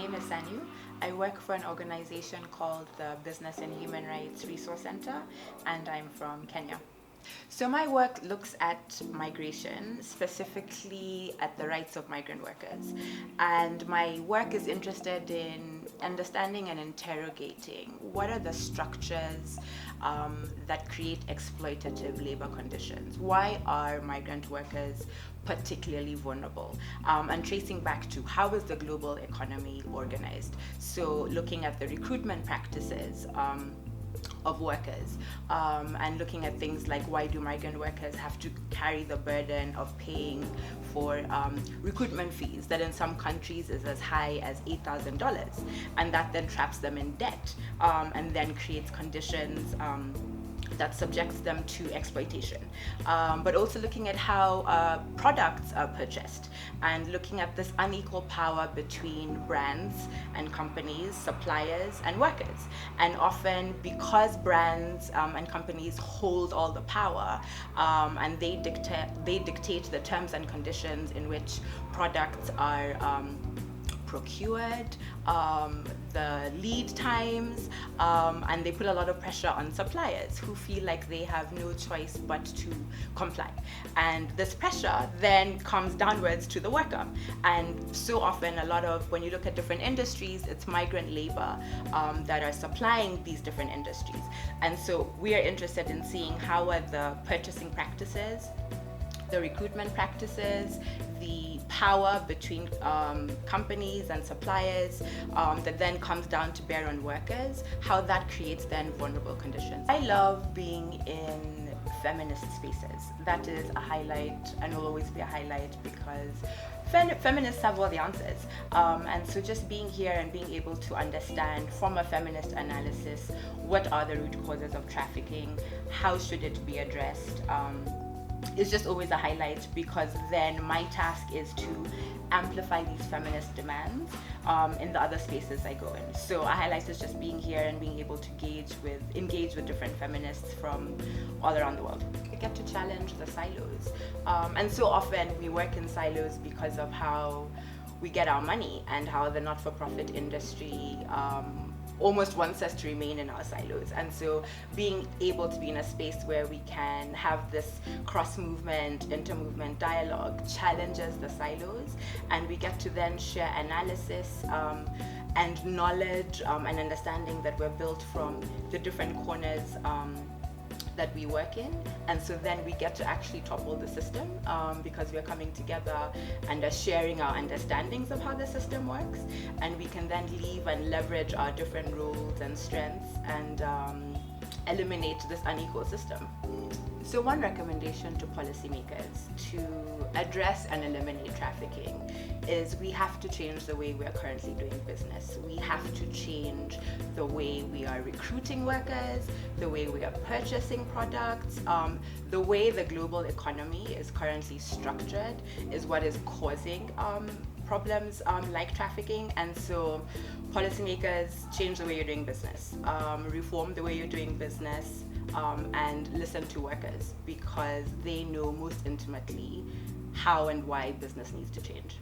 name is Sanyu. I work for an organization called the Business and Human Rights Resource Center, and I'm from Kenya. So my work looks at migration, specifically at the rights of migrant workers. And my work is interested in understanding and interrogating what are the structures that create exploitative labor conditions. Why are migrant workers particularly vulnerable? And tracing back to how is the global economy organized? So looking at the recruitment practices of workers, and looking at things like why do migrant workers have to carry the burden of paying for recruitment fees that in some countries is as high as $8,000, and that then traps them in debt, and then creates conditions that subjects them to exploitation. But also looking at how products are purchased and looking at this unequal power between brands and companies, suppliers and workers. And often because brands and companies hold all the power, and they dictate the terms and conditions in which products are procured, the lead times, and they put a lot of pressure on suppliers who feel like they have no choice but to comply. And this pressure then comes downwards to the worker. And so often when you look at different industries, it's migrant labor that are supplying these different industries. And so we are interested in seeing how are the purchasing practices, the recruitment practices, the power between companies and suppliers that then comes down to bear on workers, how that creates then vulnerable conditions. I love being in feminist spaces. That is a highlight and will always be a highlight because feminists have all the answers. And so just being here and being able to understand from a feminist analysis what are the root causes of trafficking, how should it be addressed, is just always a highlight, because then my task is to amplify these feminist demands in the other spaces I go in. So a highlight is just being here and being able to engage with different feminists from all around the world. I get to challenge the silos. And so often we work in silos because of how we get our money and how the not-for-profit industry almost wants us to remain in our silos. And so being able to be in a space where we can have this cross-movement, inter-movement dialogue challenges the silos, and we get to then share analysis and knowledge and understanding that we're built from the different corners that we work in. And so then we get to actually topple the system because we're coming together and are sharing our understandings of how the system works, and we can then leave and leverage our different roles and strengths and eliminate this unequal system. So one recommendation to policymakers to address and eliminate trafficking is we have to change the way we are currently doing business. We have to change the way we are recruiting workers, the way we are purchasing products. The way the global economy is currently structured is what is causing problems like trafficking. And so policymakers, change the way you're doing business, reform the way you're doing business, and listen to workers because they know most intimately how and why business needs to change.